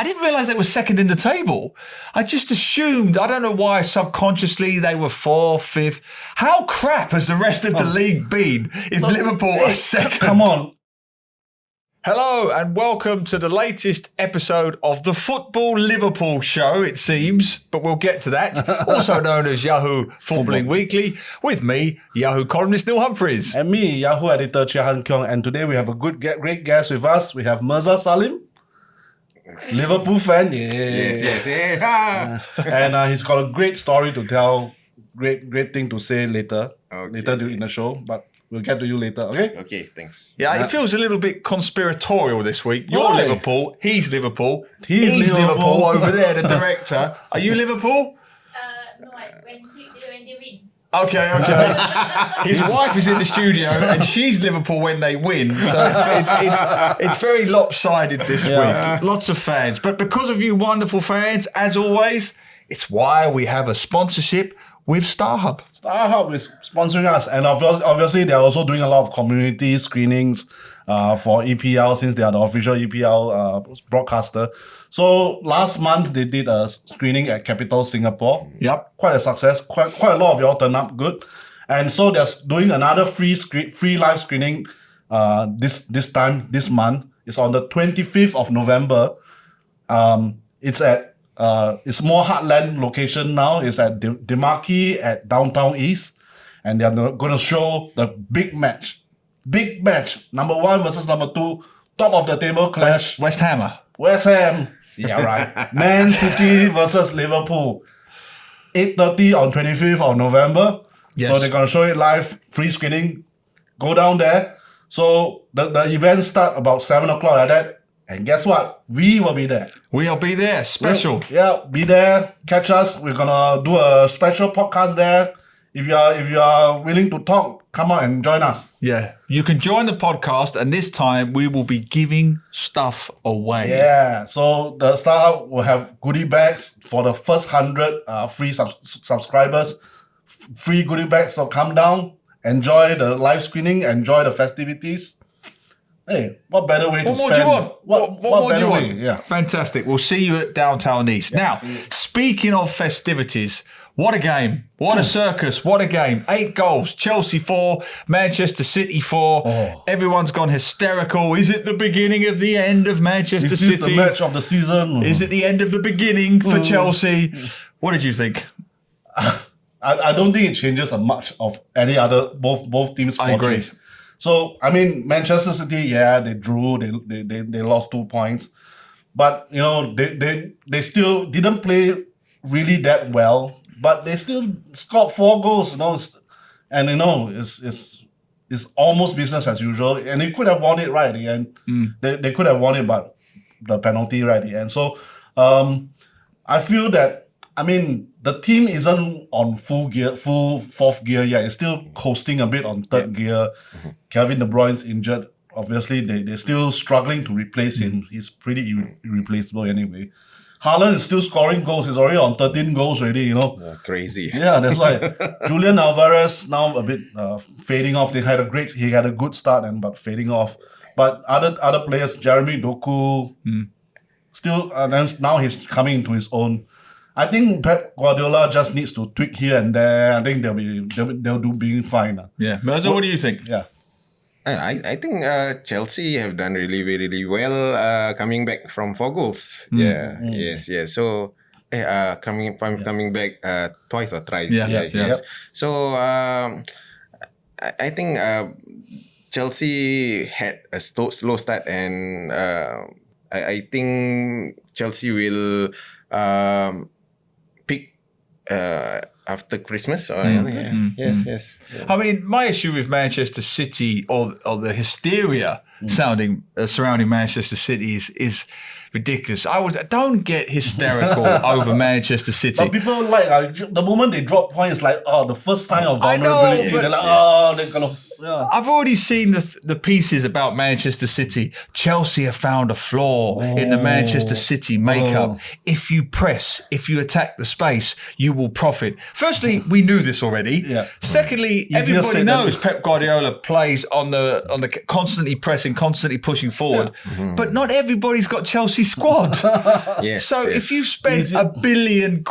I didn't realise they were second in the table. I just assumed, I don't know why, subconsciously they were fourth, fifth. How crap has the rest of the league been if Liverpool are second? Come on. Hello and welcome to the latest episode of the Football Liverpool Show, it seems, but we'll get to that. Also known as Yahoo Footballing Weekly, with me, Yahoo columnist Neil Humphreys. And me, Yahoo editor Chia Keong. And today we have a great guest with us. We have Mirza Salim, Liverpool fan. Yes. And he's got a great story to tell, great thing to say later in the show. But we'll get to you later, okay? Okay, thanks. Yeah, it feels a little bit conspiratorial this week. You're Why? Liverpool, he's Liverpool, He's Liverpool over there, the director. Are you Liverpool? No, when they win. Okay. His wife is in the studio and she's Liverpool when they win. So it's very lopsided this week. Lots of fans. But because of you wonderful fans, as always, it's why we have a sponsorship with StarHub. StarHub is sponsoring us, and obviously they're also doing a lot of community screenings for EPL, since they are the official EPL broadcaster. So last month they did a screening at Capital Singapore. Yep. Quite a success. Quite a lot of y'all turned up good. And so they're doing another free live screening this month. It's on the 25th of November. It's at it's more heartland location now. It's at Demarquee at Downtown East, and they're going to show the big match. Number 1 versus number 2, top of the table clash. West Ham. Yeah, right. Man City versus Liverpool. 8:30 on 25th of November. Yes. So they're going to show it live, free screening. Go down there. So the event start about 7 o'clock like that. And guess what? We will be there. We'll be there. Special. Be there. Catch us. We're gonna do a special podcast there. If you are willing to talk, come out and join us. Yeah. You can join the podcast, and this time we will be giving stuff away. Yeah. So the StarHub will have goodie bags for the first 100 free subscribers. Free goodie bags. So come down, enjoy the live screening, enjoy the festivities. Hey, what better way to spend? What more do you want? What more do you want? Yeah. Fantastic. We'll see you at Downtown East. Now, speaking of festivities, what a game. What a circus. What a game. 8 goals. Chelsea 4, Manchester City 4. Oh. Everyone's gone hysterical. Is it the beginning of the end of Manchester Is City? this the match of the season? Is it the end of the beginning for Chelsea? What did you think? I don't think it changes much of any other both teams' I agree. fortunes. So I mean, Manchester City, they drew, they lost 2 points, but you know they still didn't play really that well, but they still scored 4 goals, you know, and you know it's almost business as usual, and they could have won it right at the end. They could have won it, but the penalty right at the end. So I feel that, I mean, the team isn't on full fourth gear yet. It's still coasting a bit on third gear. Kevin De Bruyne's injured. Obviously, they're still struggling to replace him. He's pretty irreplaceable anyway. Haaland is still scoring goals. He's already on 13 goals already, you know. Crazy. Yeah, that's why. Julian Alvarez now a bit fading off. He had a good start but fading off. But other players, Jeremy Doku, still, now he's coming into his own. I think Pep Guardiola just needs to tweak here and there. I think they'll do being fine. Yeah. Mirza, what do you think? Yeah. I think Chelsea have done really, really well coming back from 4 goals. Yes. So coming back twice or thrice. Yes. So I think Chelsea had a slow start, and I think Chelsea will pick after Christmas. Yes. I mean, my issue with Manchester City, or the hysteria surrounding Manchester City is ridiculous. Don't get hysterical over Manchester City. But people the moment they drop points, like the first sign of I know, vulnerability. but- They're like, they're gonna. Yeah. I've already seen the pieces about Manchester City. Chelsea have found a flaw in the Manchester City makeup. If you press, if you attack the space, you will profit. Firstly, we knew this already. Yeah. Secondly, Easier everybody said than knows done. Pep Guardiola plays on the constantly pressing, constantly pushing forward. But not everybody's got Chelsea Chelsea squad. Yes. So yes. if you've spent £1 billion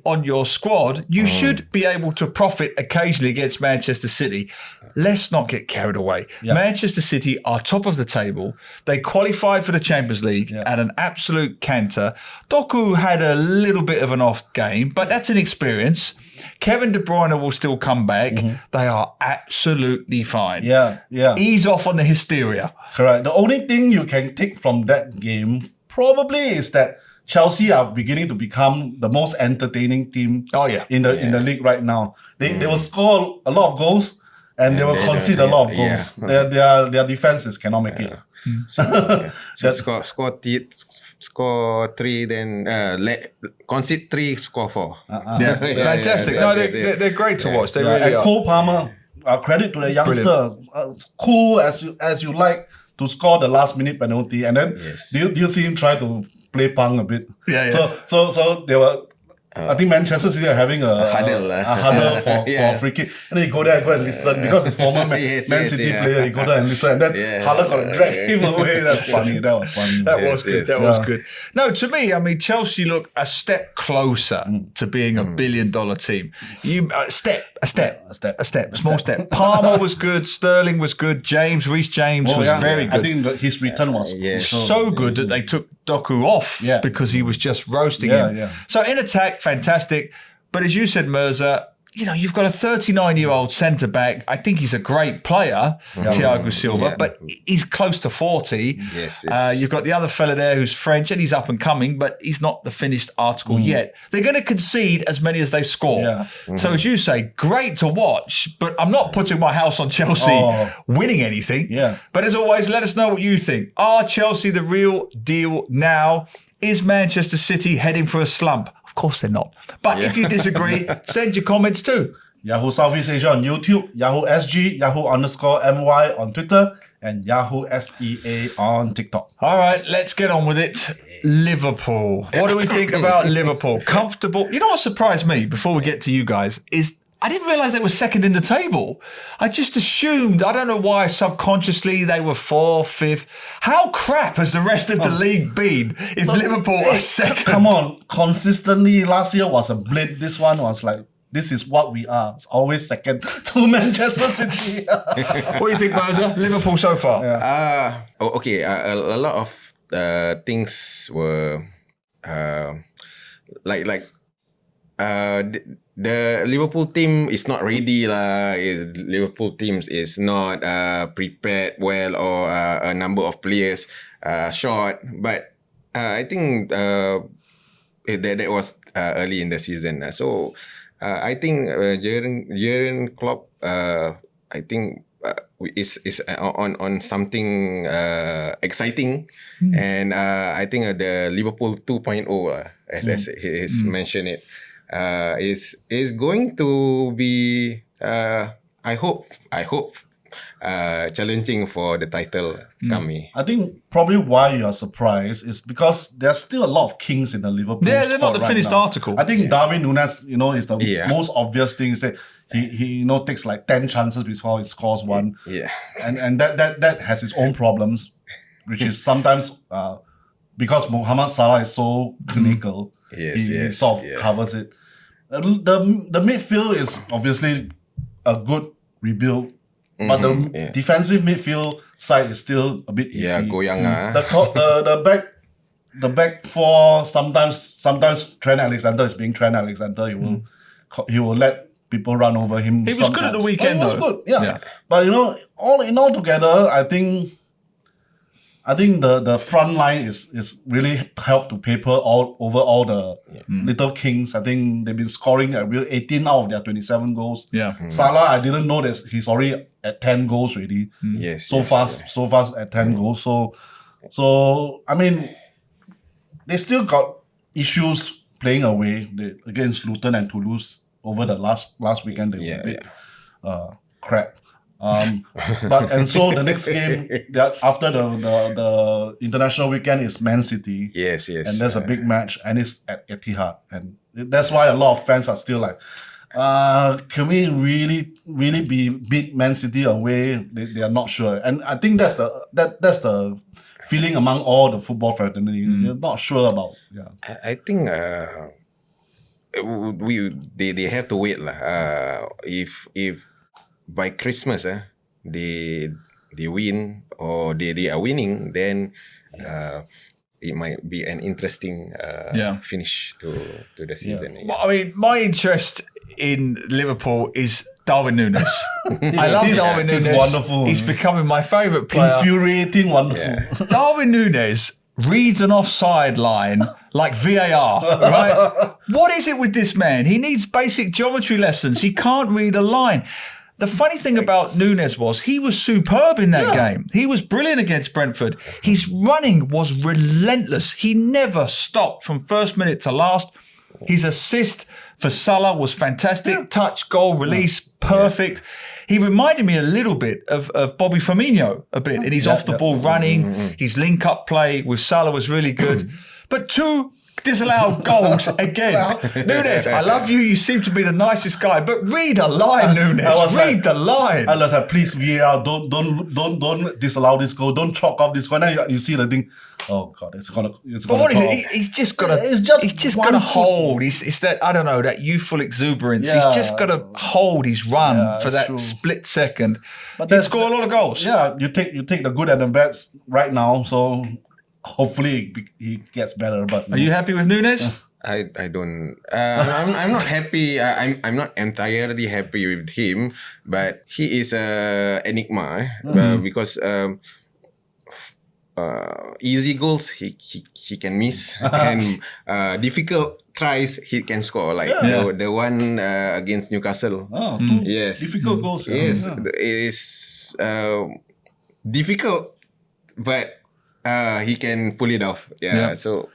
on your squad, you should be able to profit occasionally against Manchester City. Let's not get carried away. Yeah. Manchester City are top of the table. They qualified for the Champions League at an absolute canter. Doku had a little bit of an off game, but that's an experience. Kevin De Bruyne will still come back. They are absolutely fine. Yeah. Ease off on the hysteria. Correct. The only thing you can take from that game probably is that Chelsea are beginning to become the most entertaining team in the league right now. They will score a lot of goals and they will concede a lot of goals. Their defenses cannot make it. So score 3, then concede 3, score 4. Fantastic. No, they're great to watch. They really and are. Cole Palmer, credit to the youngster. Cool as you like to score the last minute penalty, and then do you see him try to play punk a bit? So they were. I think Manchester City are having a huddle for a free kick, and then you go there and go and listen because it's former Man City player. You go there and listen, and then Haaland got to drag him away. That's funny. That was funny. That was good. That was good. No, to me, I mean, Chelsea look a step closer to being a $1 billion team. A step, small step. Palmer was good. Sterling was good. Reece James was very good. I think his return was so good that they took Doku off because he was just roasting him. So in attack, fantastic. But as you said, Mirza, you've got a 39-year-old centre-back. I think he's a great player, Thiago Silva, but he's close to 40. Yes. You've got the other fella there who's French, and he's up and coming, but he's not the finished article yet. They're going to concede as many as they score. So as you say, great to watch, but I'm not putting my house on Chelsea winning anything. But as always, let us know what you think. Are Chelsea the real deal now? Is Manchester City heading for a slump? Of course they're not. But if you disagree, send your comments too. Yahoo Southeast Asia on YouTube, Yahoo SG, Yahoo_MY on Twitter, and Yahoo SEA on TikTok. All right, let's get on with it. Liverpool. What do we think about Liverpool? Comfortable? You know what surprised me before we get to you guys is I didn't realise they were second in the table. I just assumed, I don't know why, subconsciously they were 4th, 5th. How crap has the rest of the league been if Liverpool are second? Come on, consistently, last year was a blip. This one was like, this is what we are. It's always second to Manchester City. What do you think, Mirza? Liverpool so far? A lot of things were the Liverpool team is not ready lah. Liverpool teams is not prepared well, or a number of players short. But I think that was early in the season. So I think Jurgen Klopp, I think is on something exciting, and I think the Liverpool 2.0, as he's mentioned it. Is going to be I hope challenging for the title coming. I think probably why you are surprised is because there's still a lot of kings in the Liverpool they're not the right finished now. article. I think Darwin Núñez, is the most obvious thing. Is that he takes like 10 chances before he scores one. And that has its own problems, which is sometimes because Mohamed Salah is so clinical. He sort of covers it. The midfield is obviously a good rebuild, but the defensive midfield side is still a bit iffy. Goyang. The back four, sometimes Trent Alexander is being Trent Alexander. He will let people run over him. He was good at the weekend, though. He was good, yeah. But all together, I think the front line is really helped to paper over all the little kings. I think they've been scoring a real 18 out of their 27 goals. Salah, I didn't know that he's already at 10 goals already. So fast at 10 goals. So I mean, they still got issues playing away against Luton and Toulouse over the last weekend. They were a bit crap. So the next game after the international weekend is Man City. Yes. And there's a big match, and it's at Etihad, and that's why a lot of fans are still like, Can we really beat Man City away? They are not sure, and I think that's the feeling among all the football fraternity. They're not sure about. Yeah, I think they have to wait lah. If by Christmas they win or they are winning, then it might be an interesting finish to the season. Well, I mean, my interest in Liverpool is Darwin Núñez. I love Darwin Núñez. He's wonderful. He's becoming my favourite player. Infuriating, wonderful. Yeah. Darwin Núñez reads an offside line like VAR, right? What is it with this man? He needs basic geometry lessons. He can't read a line. The funny thing about Núñez was he was superb in that game. He was brilliant against Brentford. His running was relentless. He never stopped from first minute to last. His assist for Salah was fantastic. Touch, goal, release, perfect. He reminded me a little bit of Bobby Firmino a bit in his off-the-ball running. His link-up play with Salah was really good. But two disallowed goals again. Núñez, I love you. You seem to be the nicest guy, but read a line, Núñez. Read the line. I was like, please VAR, don't disallow this goal. Don't chalk off this goal. Now you see the thing. Oh God, it's gonna. But what is it? He's just got to. He's just got to hold. It's that, I don't know, that youthful exuberance. Yeah. He's just got to hold his run for that's that true. split second. But He'd score a lot of goals. Yeah, you take the good and the bad right now. So hopefully he gets better. But Are you happy with Núñez? I don't. I'm not happy. I'm not entirely happy with him, but he is a enigma because easy goals he can miss and difficult tries he can score, like the one against Newcastle. Oh, yes, difficult goals. Yes, Yeah. it is difficult, but he can pull it off. Yeah. So.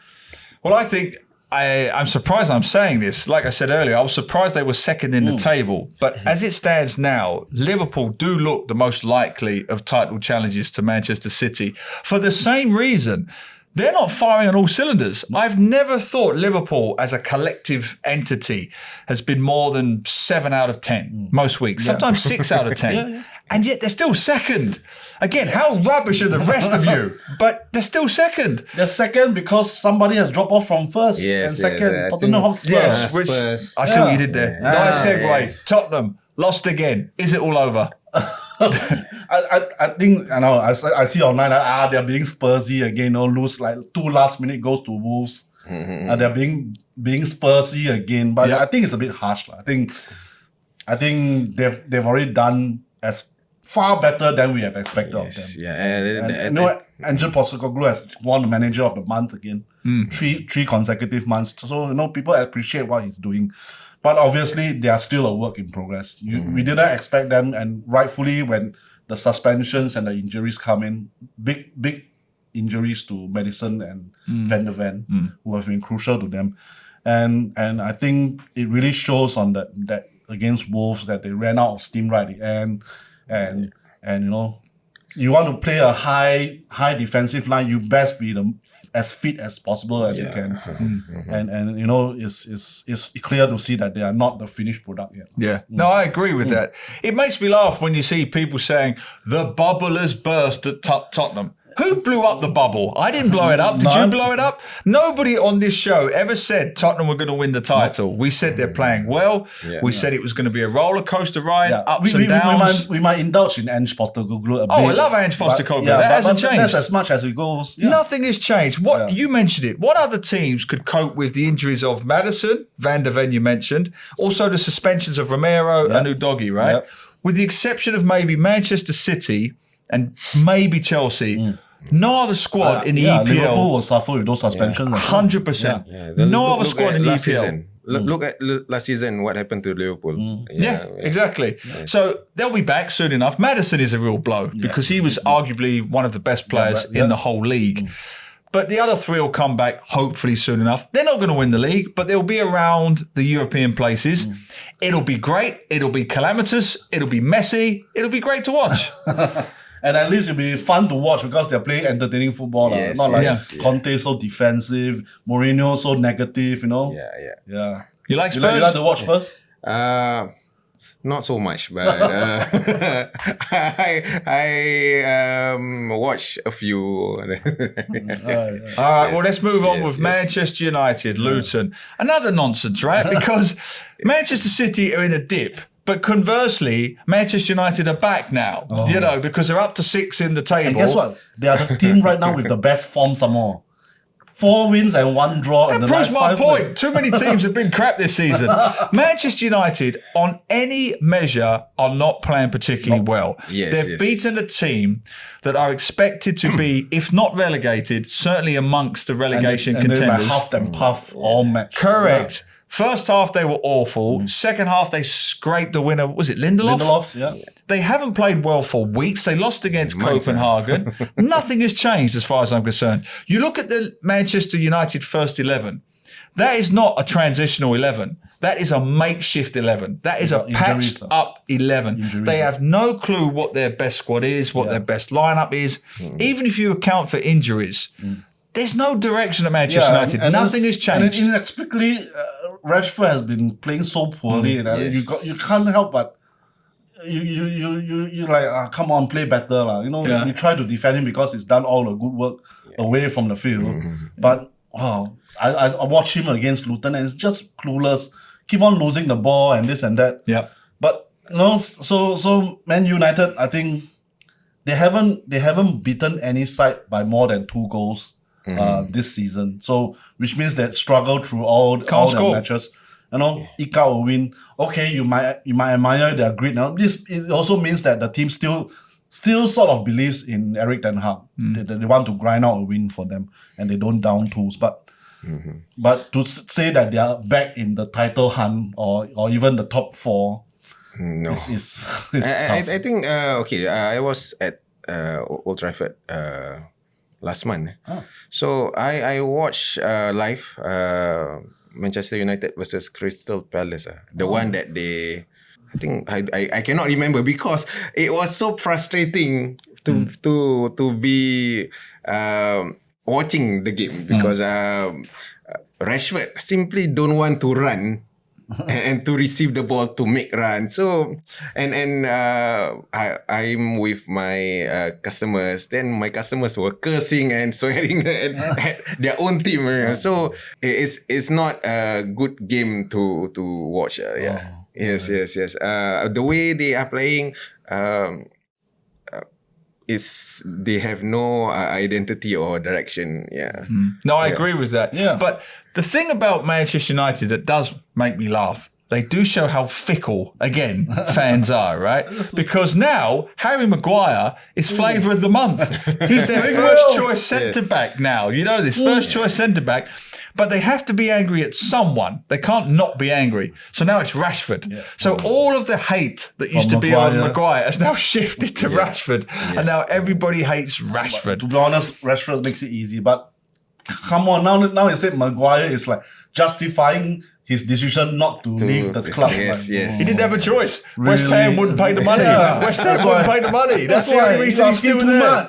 Well, I think I'm surprised I'm saying this. Like I said earlier, I was surprised they were second in the table. But as it stands now, Liverpool do look the most likely of title challenges to Manchester City for the same reason. They're not firing on all cylinders. I've never thought Liverpool as a collective entity has been more than 7 out of 10 most weeks, sometimes 6 out of 10. And yet they're still second. Again, how rubbish are the rest of you? But they're still second. They're second because somebody has dropped off from first. Yes, and second, yes, I Tottenham think- Hotspur. Yes, which Spurs. I see what you did there. Nice segue. Yes. Tottenham lost again. Is it all over? I think I see online they're being Spursy again. Lose like 2 last minute goals to Wolves. They're being Spursy again. But I think it's a bit harsh. I think they've already done as far better than we have expected of them. Yeah, And Angel Postecoglou has won the Manager of the Month again, three consecutive months. So people appreciate what he's doing, but obviously they are still a work in progress. We didn't expect them, and rightfully when the suspensions and the injuries come in, big injuries to Maddison and Van der Ven, who have been crucial to them, and I think it really shows on that against Wolves that they ran out of steam right at the end. And you want to play a high defensive line, you best be as fit as possible as you can. And it's clear to see that they are not the finished product yet. Yeah. No, I agree with that. It makes me laugh when you see people saying the bubble has burst at Tottenham. Who blew up the bubble? I didn't blow it up. Did you blow it up? Nobody on this show ever said Tottenham were going to win the title. We said they're playing well. We said it was going to be a roller coaster ride, ups and downs. We might indulge in Ange Postecoglou a bit. Oh, I love Ange Postecoglou. That hasn't changed. That's as much as it goes. Yeah. Nothing has changed. What you mentioned it. What other teams could cope with the injuries of Maddison, Van der Ven you mentioned, also the suspensions of Romero and Udogie, right? Yep. With the exception of maybe Manchester City and maybe Chelsea, no other squad in the EPL. Liverpool will suffer with those suspensions. 100%. Yeah. No other squad in the last EPL. season. Look at last season, what happened to Liverpool. Yeah, exactly. So they'll be back soon enough. Maddison is a real blow because he was arguably one of the best players in the whole league. But the other three will come back hopefully soon enough. They're not going to win the league, but they'll be around the European places. It'll be great. It'll be calamitous. It'll be messy. It'll be great to watch. And at least it'll be fun to watch because they're playing entertaining football. Yes, not like yes, Conte so defensive, Mourinho so negative, Yeah. Yeah. You like You Spurs? like to watch Spurs? Not so much, but I watch a few. All right, well, let's move on with Manchester United, Luton. Another nonsense, right? Because Manchester City are in a dip. But conversely, Manchester United are back now, you know, because they're up to 6 in the table. And guess what? They are the team right now with the best form some more. 4 wins and 1 draw. That proves my point. Too many teams have been crap this season. Manchester United, on any measure, are not playing particularly well. They've beaten a team that are expected to be, if not relegated, certainly amongst the relegation contenders. And they huffed and puffed all match. Correct. First half, they were awful. Second half, they scraped the winner. Was it Lindelof? Lindelof, yeah. They haven't played well for weeks. They lost against Copenhagen. Nothing has changed as far as I'm concerned. You look at the Manchester United first 11. That is not a transitional 11. That is a makeshift 11. That is a patched up 11. They have no clue what their best squad is, what their best lineup is. Even if you account for injuries, there's no direction at Manchester United. And nothing has changed. And inexplicably, Rashford has been playing so poorly. You can't help but you like come on, play better lah. You know, we try to defend him because he's done all the good work away from the field. But wow, I watched him against Luton and it's just clueless. Keep on losing the ball and this and that. Yeah. But no, so Man United, I think they haven't beaten any side by more than 2 goals. This season, so which means that struggle through all the matches. You know, eke out a win. Okay, you might admire their grit. Now, it also means that the team still sort of believes in Erik ten Hag. They want to grind out a win for them, and they don't down tools. But to say that they are back in the title hunt or even the top 4, no, is I think I was at Old Trafford last month. So I watched live Manchester United versus Crystal Palace. The one that they, I think I cannot remember because it was so frustrating to be watching the game because Rashford simply don't want to run and to receive the ball to make run. So I'm with my customers. Then my customers were cursing and swearing at their own team. So it's not a good game to watch. Yes. The way they are playing, is they have no identity or direction. No, I agree with that. But the thing about Manchester United that does make me laugh, they do show how fickle, again, fans are, right? Because now, Harry Maguire is flavour of the month. He's their first choice centre-back now. You know this, first choice centre-back. But they have to be angry at someone. They can't not be angry. So now it's Rashford. So all of the hate that used to be on Maguire has now shifted to Rashford. And now everybody hates Rashford. To be honest, Rashford makes it easy. But come on, now you said Maguire is like justifying his decision not to leave the club. Yes. He didn't have a choice. Really? West Ham wouldn't pay the money. West Ham wouldn't pay the money. That's the only reason he's still there.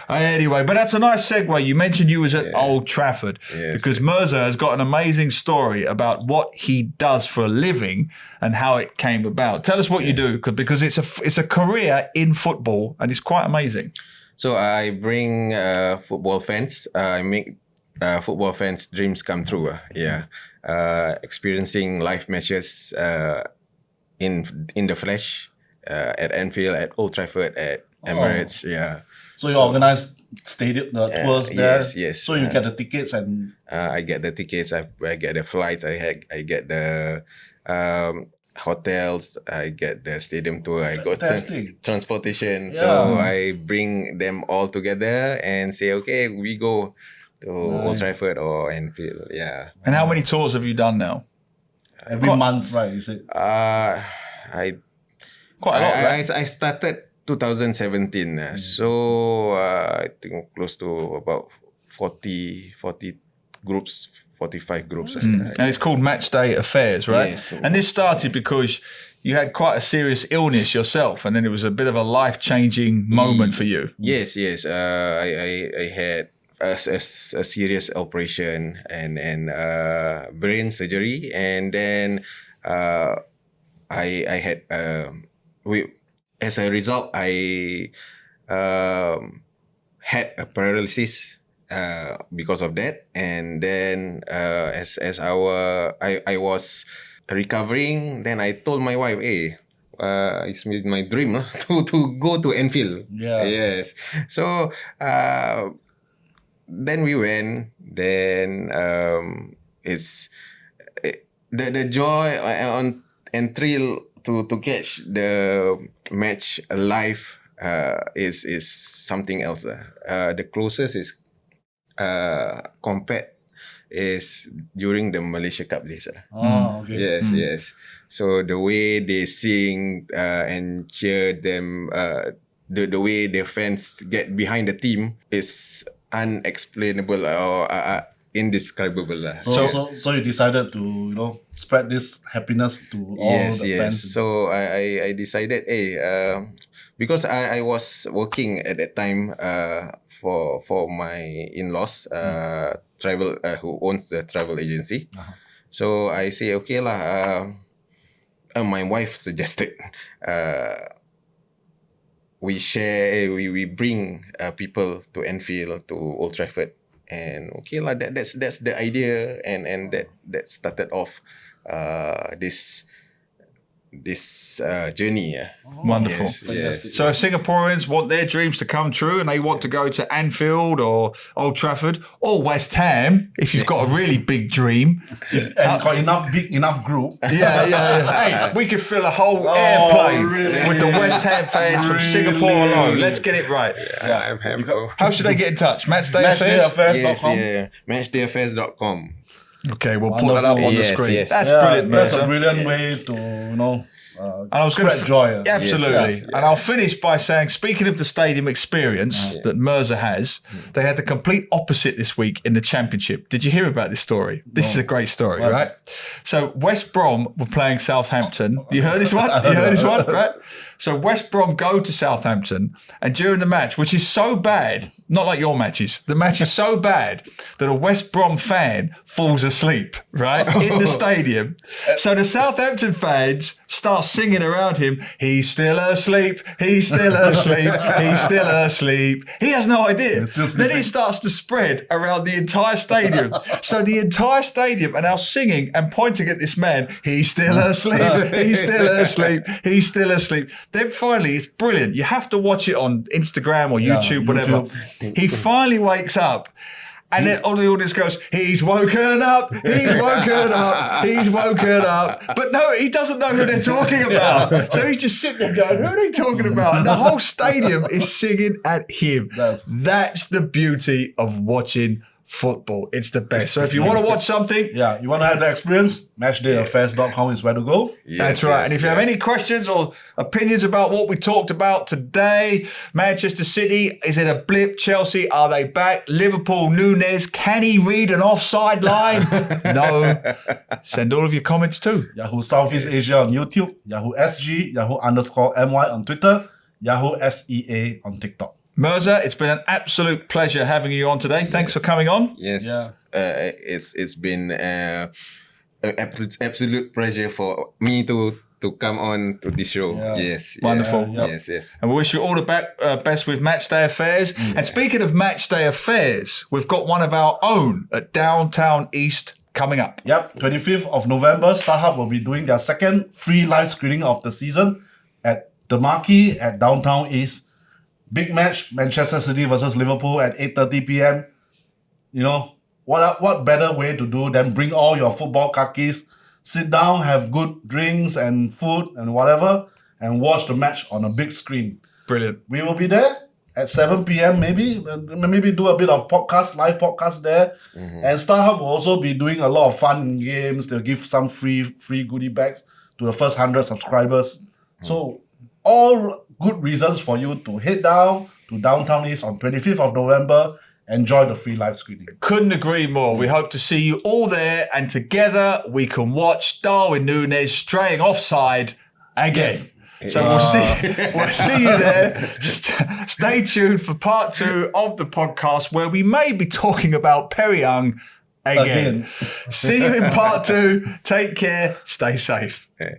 Anyway, but that's a nice segue. You mentioned you was at Old Trafford because Mirza has got an amazing story about what he does for a living and how it came about. Tell us what you do because it's a career in football and it's quite amazing. So I bring football fans. I make football fans' dreams come true. Experiencing live matches in the flesh at Anfield, at Old Trafford, at Emirates. So you organize stadium tours there. Yes. So you get the tickets and I get the tickets. I get the flights. I get the hotels. I get the stadium tour. I got transportation. So I bring them all together and say, okay, we go to Old Trafford or Anfield. And how many tours have you done now? Every month, right? Is it? Quite a lot. I started 2017. So I think close to about 40 groups, 45 groups. And it's called Matchday Affairs, right? Yes. And this started because you had quite a serious illness yourself, and then it was a bit of a life-changing moment for you. Yes. I had a serious operation and brain surgery, and then I had as a result I had a paralysis because of that, and then as I was recovering, then I told my wife, hey, it's my dream to go to Anfield. Yeah. Yes. So then we went. Then the joy and thrill to catch the match live is something else. The closest is compared is during the Malaysia Cup days. Oh, okay. Yes, yes. So the way they sing and cheer them, the way the fans get behind the team is unexplainable or indescribable. So you decided to spread this happiness to all the fans. So I decided, hey, because I was working at that time for my in-laws, travel who owns the travel agency. So I say, okay lah. My wife suggested we bring people to Anfield, to Old Trafford, and okay lah. That's the idea, and that started off this journey. Wonderful. Yes. So if Singaporeans want their dreams to come true and they want to go to Anfield or Old Trafford or West Ham, if you've got a really big dream, and got big enough group. Hey, we could fill a whole airplane really? with the West Ham fans from Singapore alone. Let's get it right. I'm happy. How should they get in touch? Matchday Affairs? Matchdayaffairs.com. Yes, matchdayaffairs.com. Okay, we'll put that up on the Yes, screen. yes. That's brilliant, That's Mirza. a brilliant way to And I was going spread joy. Absolutely. Yes, yes, And I'll finish by saying, speaking of the stadium experience that Mirza has, they had the complete opposite this week in the Championship. Did you hear about this story? This is a great story, right? So West Brom were playing Southampton. You heard this one? You heard this one, right? So West Brom go to Southampton, and during the match, which is so bad, not like your matches, the match is so bad that a West Brom fan falls asleep, right, in the stadium. So the Southampton fans start singing around him, he's still asleep, he's still asleep, he's still asleep. He has no idea. Then it starts to spread around the entire stadium. So the entire stadium are now singing and pointing at this man, he's still asleep, he's still asleep, he's still asleep. Then finally, it's brilliant. You have to watch it on Instagram or YouTube, whatever. He finally wakes up. And then all the audience goes, he's woken up, he's woken up, he's woken up. But no, he doesn't know who they're talking about. So he's just sitting there going, who are they talking about? And the whole stadium is singing at him. That's the beauty of watching football. It's the best. So if you want to watch something, you want to have the experience, matchdayaffairs.com is where to go. That's right. And if you have any questions or opinions about what we talked about today, Manchester City, is it a blip? Chelsea, are they back? Liverpool, Núñez, can he read an offside line? No. Send all of your comments too. Yahoo Southeast Asia on YouTube, Yahoo SG, Yahoo_MY on Twitter, Yahoo SEA on TikTok. Mirza, it's been an absolute pleasure having you on today. Thanks for coming on. Yes. It's been an absolute pleasure for me to come on to this show. Yes. Wonderful. Yes. And we wish you all the best with Matchday Affairs. And speaking of Matchday Affairs, we've got one of our own at Downtown East coming up. 25th of November, StarHub will be doing their second free live screening of the season at the Marquee at Downtown East. Big match, Manchester City versus Liverpool at 8:30 p.m. What better way to do than bring all your football kakis, sit down, have good drinks and food and whatever, and watch the match on a big screen. Brilliant. We will be there at 7 p.m. maybe do a bit of live podcast there. And StarHub will also be doing a lot of fun games. They'll give some free goodie bags to the first 100 subscribers. So all good reasons for you to head down to Downtown East on 25th of November. Enjoy the free live screening. Couldn't agree more. We hope to see you all there, and together we can watch Darwin Núñez straying offside again. So we'll see you there. Stay tuned for part 2 of the podcast, where we may be talking about Keong again. See you in part 2. Take care. Stay safe. Yeah.